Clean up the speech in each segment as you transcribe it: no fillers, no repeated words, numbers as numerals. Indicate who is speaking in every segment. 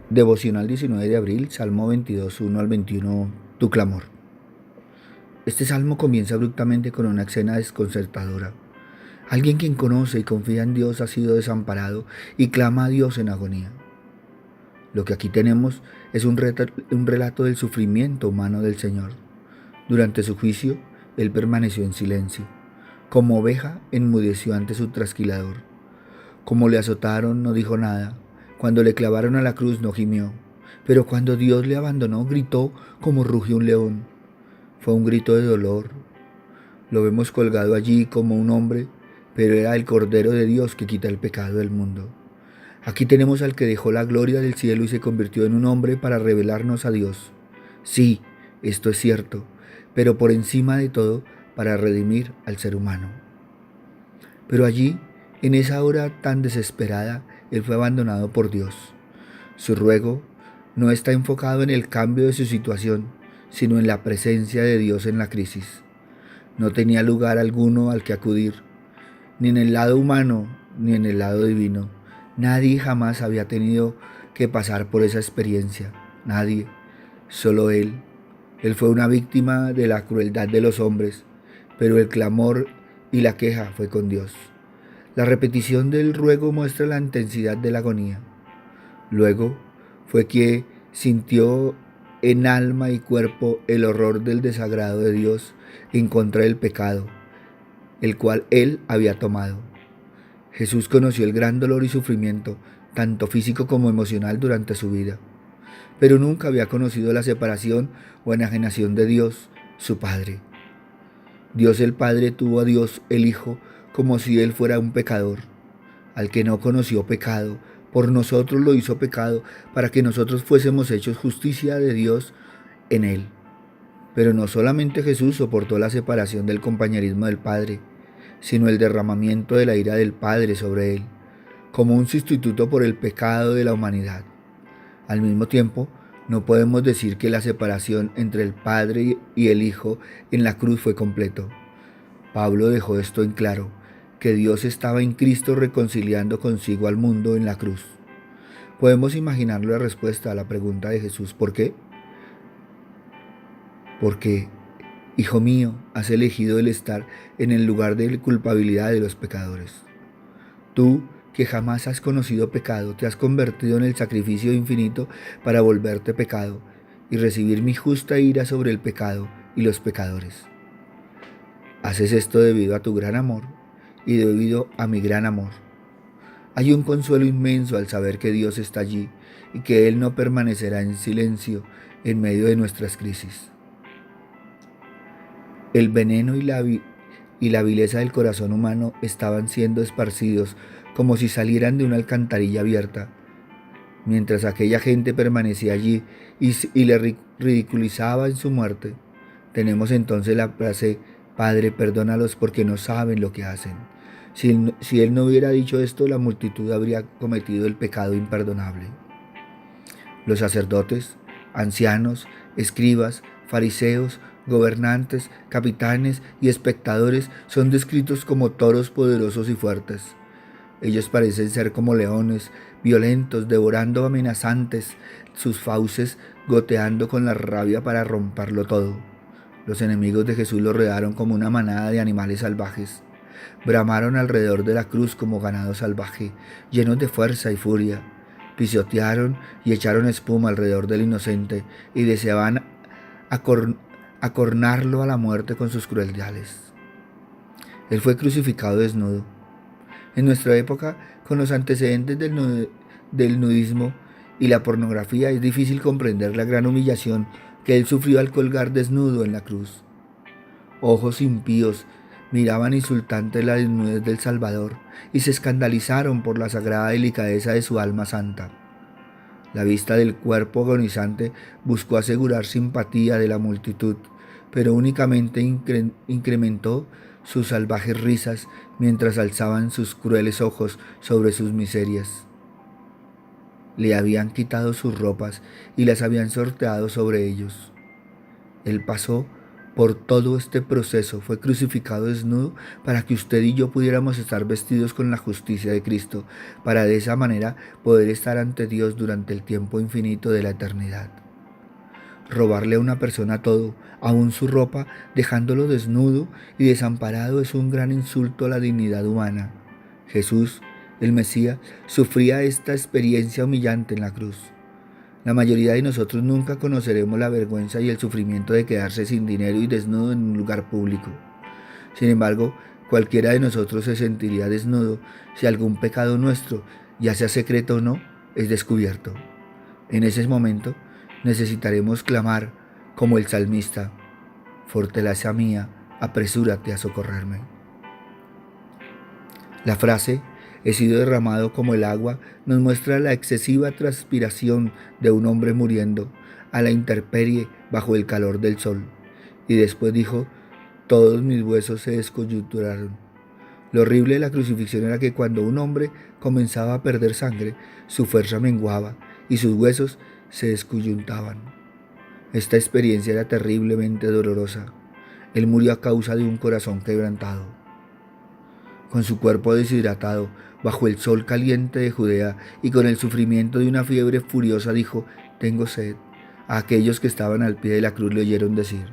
Speaker 1: Devocional 19 de abril, Salmo 22, 1 al 21, tu clamor. Este salmo comienza abruptamente con una escena desconcertadora. Alguien quien conoce y confía en Dios ha sido desamparado y clama a Dios en agonía. Lo que aquí tenemos es un relato del sufrimiento humano del Señor. Durante su juicio, Él permaneció en silencio. Como oveja, enmudeció ante su trasquilador. Como le azotaron, no dijo nada. Cuando le clavaron a la cruz, no gimió. Pero cuando Dios le abandonó, gritó como ruge un león. Fue un grito de dolor. Lo vemos colgado allí como un hombre, pero era el Cordero de Dios que quita el pecado del mundo. Aquí tenemos al que dejó la gloria del cielo y se convirtió en un hombre para revelarnos a Dios. Sí, esto es cierto, pero por encima de todo, para redimir al ser humano. Pero allí, en esa hora tan desesperada, Él fue abandonado por Dios. Su ruego no está enfocado en el cambio de su situación, sino en la presencia de Dios en la crisis. No tenía lugar alguno al que acudir, ni en el lado humano, ni en el lado divino. Nadie jamás había tenido que pasar por esa experiencia. Nadie, solo Él. Él fue una víctima de la crueldad de los hombres, pero el clamor y la queja fue con Dios. La repetición del ruego muestra la intensidad de la agonía. Luego fue que sintió en alma y cuerpo el horror del desagrado de Dios en contra del pecado, el cual él había tomado. Jesús conoció el gran dolor y sufrimiento, tanto físico como emocional, durante su vida, pero nunca había conocido la separación o enajenación de Dios, su Padre. Dios el Padre tuvo a Dios el Hijo como si Él fuera un pecador. Al que no conoció pecado, por nosotros lo hizo pecado, para que nosotros fuésemos hechos justicia de Dios en Él. Pero no solamente Jesús soportó la separación del compañerismo del Padre, sino el derramamiento de la ira del Padre sobre Él, como un sustituto por el pecado de la humanidad. Al mismo tiempo, no podemos decir que la separación entre el Padre y el Hijo en la cruz fue completo. Pablo dejó esto en claro, que Dios estaba en Cristo reconciliando consigo al mundo en la cruz. Podemos imaginar la respuesta a la pregunta de Jesús, ¿por qué? Porque, hijo mío, has elegido el estar en el lugar de culpabilidad de los pecadores. Tú, que jamás has conocido pecado, te has convertido en el sacrificio infinito para volverte pecado y recibir mi justa ira sobre el pecado y los pecadores. Haces esto debido a tu gran amor y debido a mi gran amor. Hay un consuelo inmenso al saber que Dios está allí y que Él no permanecerá en silencio en medio de nuestras crisis. El veneno y la vileza del corazón humano estaban siendo esparcidos como si salieran de una alcantarilla abierta. Mientras aquella gente permanecía allí y le ridiculizaba en su muerte, tenemos entonces la frase: Padre, perdónalos porque no saben lo que hacen. Si él no hubiera dicho esto, la multitud habría cometido el pecado imperdonable. Los sacerdotes, ancianos, escribas, fariseos, gobernantes, capitanes y espectadores son descritos como toros poderosos y fuertes. Ellos parecen ser como leones, violentos, devorando amenazantes, sus fauces goteando con la rabia para romperlo todo. Los enemigos de Jesús lo rodearon como una manada de animales salvajes. Bramaron alrededor de la cruz como ganado salvaje, llenos de fuerza y furia. Pisotearon y echaron espuma alrededor del inocente y deseaban acornarlo a la muerte con sus crueldades. Él fue crucificado desnudo. En nuestra época, con los antecedentes del nudismo y la pornografía, es difícil comprender la gran humillación que él sufrió al colgar desnudo en la cruz. Ojos impíos miraban insultantes la desnudez del Salvador y se escandalizaron por la sagrada delicadeza de su alma santa. La vista del cuerpo agonizante buscó asegurar simpatía de la multitud, pero únicamente incrementó sus salvajes risas mientras alzaban sus crueles ojos sobre sus miserias. Le habían quitado sus ropas y las habían sorteado sobre ellos. Él pasó por todo este proceso, fue crucificado desnudo para que usted y yo pudiéramos estar vestidos con la justicia de Cristo, para de esa manera poder estar ante Dios durante el tiempo infinito de la eternidad. Robarle a una persona todo, aun su ropa, dejándolo desnudo y desamparado, es un gran insulto a la dignidad humana. Jesús, el Mesías, sufría esta experiencia humillante en la cruz. La mayoría de nosotros nunca conoceremos la vergüenza y el sufrimiento de quedarse sin dinero y desnudo en un lugar público. Sin embargo, cualquiera de nosotros se sentiría desnudo si algún pecado nuestro, ya sea secreto o no, es descubierto. En ese momento necesitaremos clamar como el salmista: fortaleza mía, apresúrate a socorrerme. La frase "he sido derramado como el agua" nos muestra la excesiva transpiración de un hombre muriendo a la intemperie bajo el calor del sol. Y después dijo: todos mis huesos se descoyunturaron. Lo horrible de la crucifixión era que cuando un hombre comenzaba a perder sangre, su fuerza menguaba y sus huesos se descoyuntaban. Esta experiencia era terriblemente dolorosa. Él murió a causa de un corazón quebrantado. Con su cuerpo deshidratado, bajo el sol caliente de Judea y con el sufrimiento de una fiebre furiosa, dijo: tengo sed. A aquellos que estaban al pie de la cruz le oyeron decir.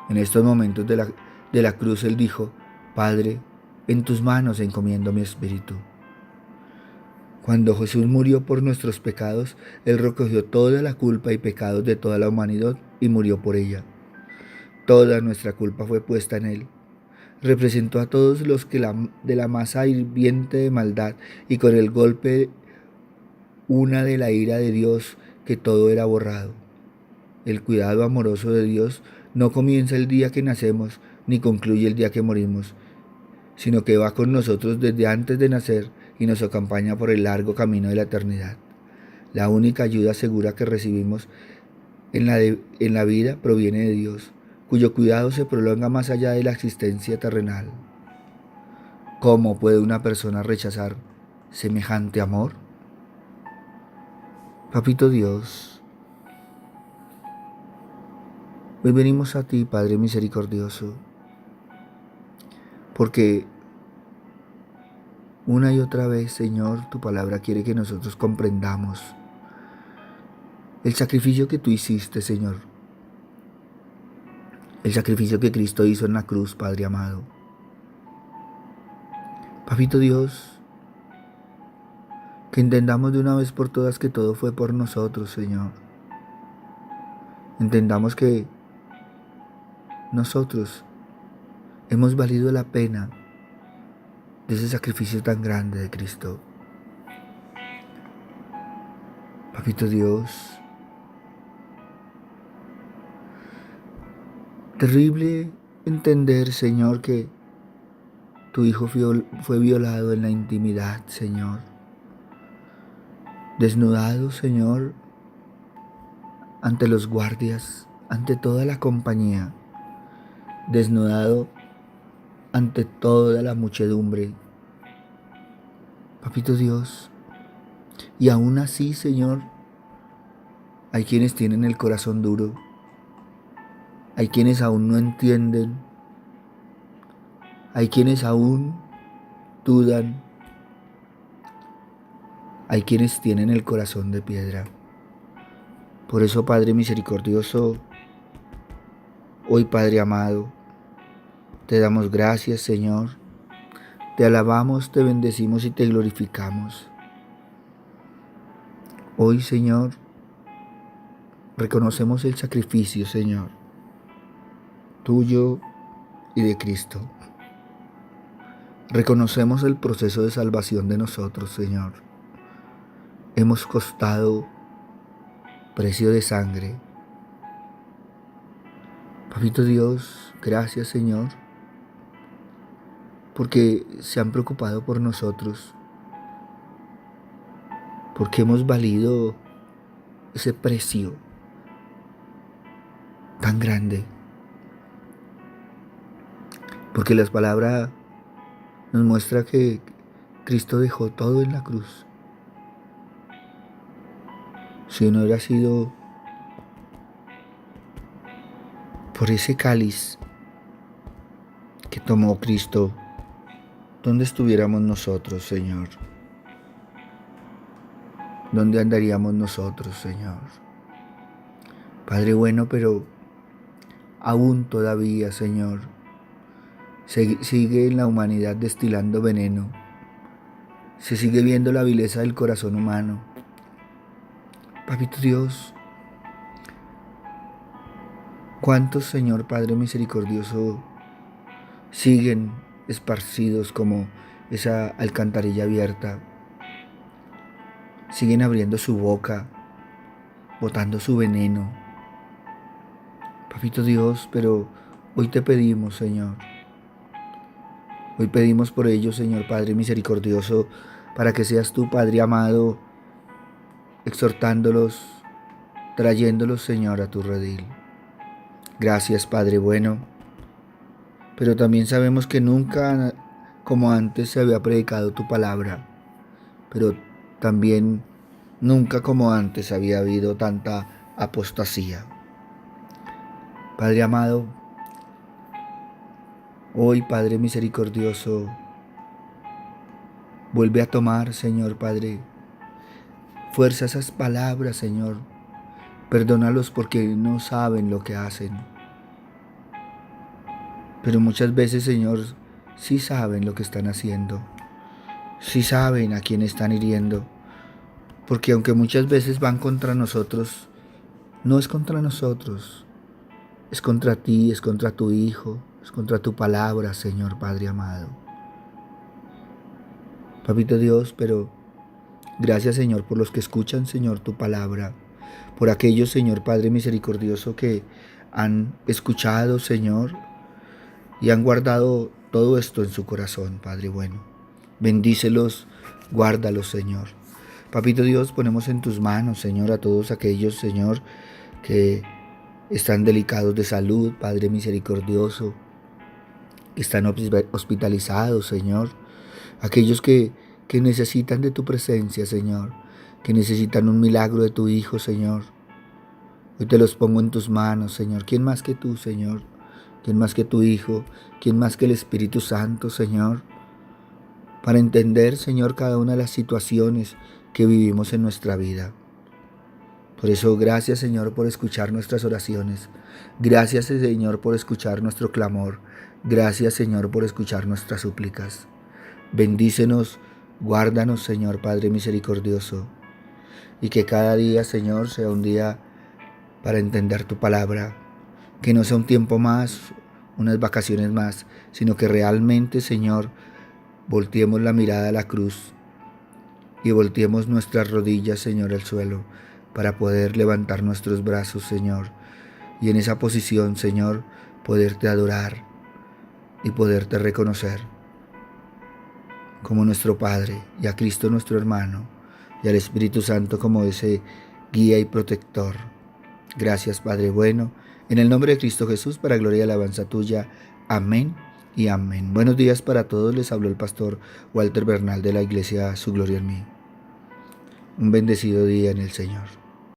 Speaker 1: En estos momentos de la cruz él dijo: Padre, en tus manos encomiendo mi espíritu. Cuando Jesús murió por nuestros pecados, Él recogió toda la culpa y pecados de toda la humanidad y murió por ella. Toda nuestra culpa fue puesta en Él. Representó a todos los que de la masa hirviente de maldad y con el golpe una de la ira de Dios, que todo era borrado. El cuidado amoroso de Dios no comienza el día que nacemos ni concluye el día que morimos, sino que va con nosotros desde antes de nacer y nos acompaña por el largo camino de la eternidad. La única ayuda segura que recibimos en la vida proviene de Dios, cuyo cuidado se prolonga más allá de la existencia terrenal. ¿Cómo puede una persona rechazar semejante amor? Papito Dios, hoy venimos a ti, Padre misericordioso, porque una y otra vez, Señor, tu palabra quiere que nosotros comprendamos el sacrificio que tú hiciste, Señor. El sacrificio que Cristo hizo en la cruz, Padre amado. Papito Dios, que entendamos de una vez por todas que todo fue por nosotros, Señor. Entendamos que nosotros hemos valido la pena de ese sacrificio tan grande de Cristo. Papito Dios, terrible entender, Señor, que tu Hijo fue violado en la intimidad, Señor. Desnudado, Señor, ante los guardias, ante toda la compañía. Desnudado ante toda la muchedumbre. Papito Dios, y aún así, Señor, hay quienes tienen el corazón duro. Hay quienes aún no entienden. Hay quienes aún dudan. Hay quienes tienen el corazón de piedra. Por eso, Padre misericordioso, hoy, Padre amado, te damos gracias, Señor. Te alabamos, te bendecimos y te glorificamos. Hoy, Señor, reconocemos el sacrificio, Señor, tuyo y de Cristo. Reconocemos el proceso de salvación de nosotros, Señor. Hemos costado precio de sangre. Papito Dios, gracias, Señor, porque se han preocupado por nosotros, porque hemos valido ese precio tan grande. Porque la palabra nos muestra que Cristo dejó todo en la cruz. Si no hubiera sido por ese cáliz que tomó Cristo, ¿dónde estuviéramos nosotros, Señor? ¿Dónde andaríamos nosotros, Señor? Padre bueno, pero aún todavía, Señor, sigue en la humanidad destilando veneno. Se sigue viendo la vileza del corazón humano. Papito Dios, ¿cuántos, Señor Padre misericordioso, siguen esparcidos como esa alcantarilla abierta? Siguen abriendo su boca, botando su veneno. Papito Dios, pero hoy te pedimos, Señor. Hoy pedimos por ellos, Señor Padre misericordioso, para que seas tú, Padre amado, exhortándolos, trayéndolos, Señor, a tu redil. Gracias, Padre bueno. Pero también sabemos que nunca como antes se había predicado tu palabra, pero también nunca como antes había habido tanta apostasía. Padre amado, hoy, Padre misericordioso, vuelve a tomar, Señor Padre, fuerza esas palabras, Señor. Perdónalos porque no saben lo que hacen. Pero muchas veces, Señor, sí saben lo que están haciendo. Sí saben a quién están hiriendo. Porque aunque muchas veces van contra nosotros, no es contra nosotros. Es contra ti, es contra tu Hijo, es contra tu palabra, Señor Padre amado. Papito Dios, pero gracias, Señor, por los que escuchan, Señor, tu palabra. Por aquellos, Señor Padre misericordioso, que han escuchado, Señor, y han guardado todo esto en su corazón, Padre bueno. Bendícelos, guárdalos, Señor. Papito Dios, ponemos en tus manos, Señor, a todos aquellos, Señor, que están delicados de salud, Padre misericordioso, que están hospitalizados, Señor. Aquellos que necesitan de tu presencia, Señor, que necesitan un milagro de tu Hijo, Señor. Hoy te los pongo en tus manos, Señor. ¿Quién más que tú, Señor? ¿Quién más que tu Hijo? ¿Quién más que el Espíritu Santo, Señor? Para entender, Señor, cada una de las situaciones que vivimos en nuestra vida. Por eso, gracias, Señor, por escuchar nuestras oraciones. Gracias, Señor, por escuchar nuestro clamor. Gracias, Señor, por escuchar nuestras súplicas. Bendícenos, guárdanos, Señor Padre misericordioso. Y que cada día, Señor, sea un día para entender tu palabra. Que no sea un tiempo más, unas vacaciones más, sino que realmente, Señor, volteemos la mirada a la cruz y volteemos nuestras rodillas, Señor, al suelo, para poder levantar nuestros brazos, Señor, y en esa posición, Señor, poderte adorar y poderte reconocer como nuestro Padre, y a Cristo nuestro hermano, y al Espíritu Santo como ese guía y protector. Gracias, Padre bueno, en el nombre de Cristo Jesús, para gloria y alabanza tuya. Amén y amén. Buenos días para todos, les habló el pastor Walter Bernal de la iglesia Su Gloria en Mí. Un bendecido día en el Señor.